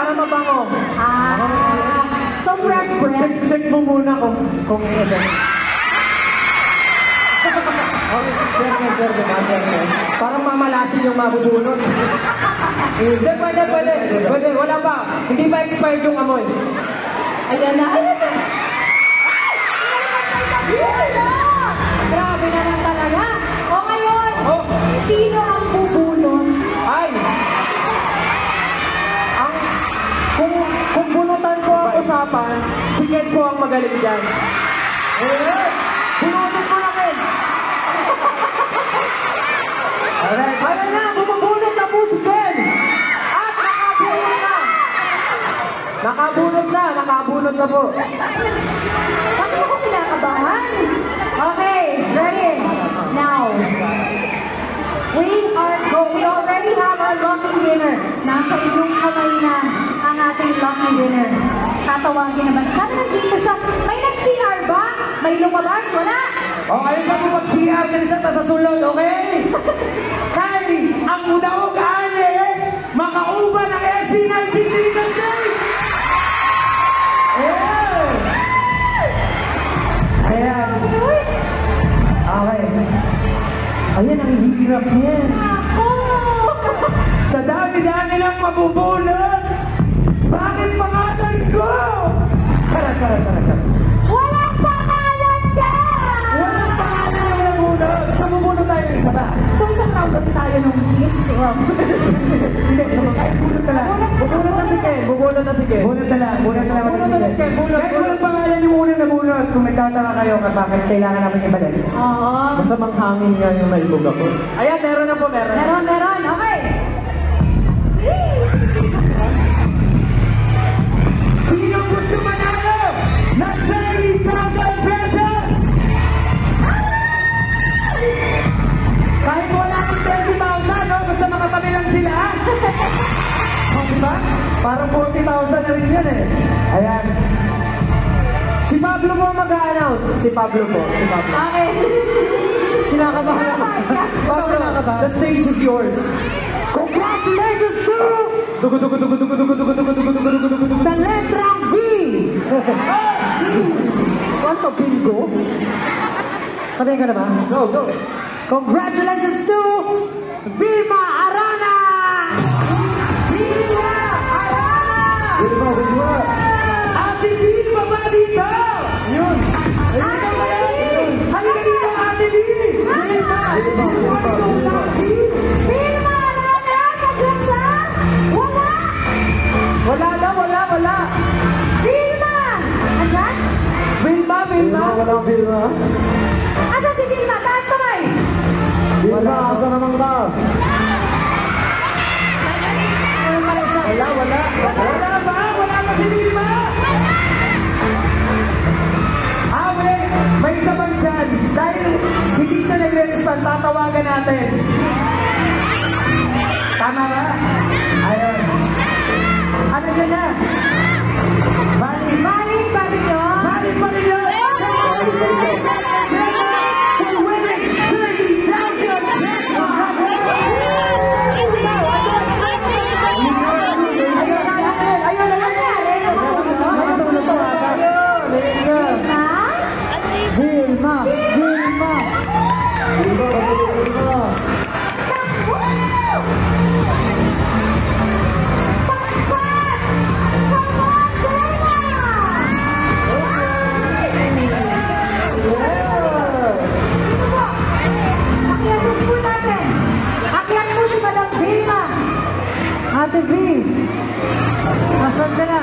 Para mabango. So fresh breath. Check mo muna kung ano. Parang mamalasin yung mabubunot. Hindi, pwede. Wala pa. Hindi pa expired yung amoy. Ayan na. Grabe naman talaga. O ngayon, sino ang bubunot? Ay! Kung bunutan ko ang usapan, si Ken po ang magaling dyan. Bunutin mo na, Ken! Alright, ayan na, bumubunot na po si Ken! At nakabunot na po. Bakit ako pinakabahan? Okay, ready? Now, we already have our lucky winner. Nasa inyong kamay na ang ating lucky winner. Tatawagin naman. Sana nandito siya. May nag-CR ba? May lumabas? Wala? Okay, sa po mag-CR ka nisa sa sulod, okay? Kali, ang udaog ane, makauba ng SC19 Ayan. Okay. Ayan, ang hirap niyan. Sa dami-dami lang mabubulot. Bakit pangalan ko? Charot. Walang pangalan ka! Walang pangalan yung nabunot. Sa bubunot tayo ng isa ba? So isang round up tayo nung kiss. Hindi, ay, bunot na lang. Bubunot na si Ken. Bunot na lang. Kahit walang pangalan yung unang nabunot. Kung nagtataka kayo bakit kailangan namin ibalik. Oo. Masamang hangin nga yung naibog ako. Ayan, meron na po. Meron. Okay. Sino gusto manalo ng 30,000 pesos? Kahit wala ng 30,000, no? Basta makatabi lang sila. Diba? Parang 40,000 na rin yan eh. Ayan. Si Pablo mo mag-a-announce. Si Pablo. Okay. Kinakabahan ako. Pablo, the stage is yours. Congratulations to... Sa letrang V! Ano to, bingo? Sabihin ka na ba? Go. Congratulations to Vilma Arana! Vilma! Ate Vilma ba dito? Yun! Halika dito, Ate Vilma! Vilma, Wala. Vilma! Andyan? Vilma? Wala Vilma. Asan si Vilma? Taas kamay! Vilma, asa naman ka? Wala. Wala ka si Vilma? May isa pang chance. Dahil hindi siya nag-respond, tatawagan natin. Tama ba? Ayun. Ano dyan na? Valid pa rin yun? For winning 30,000 Vilma! Ate V, nasaan ka na?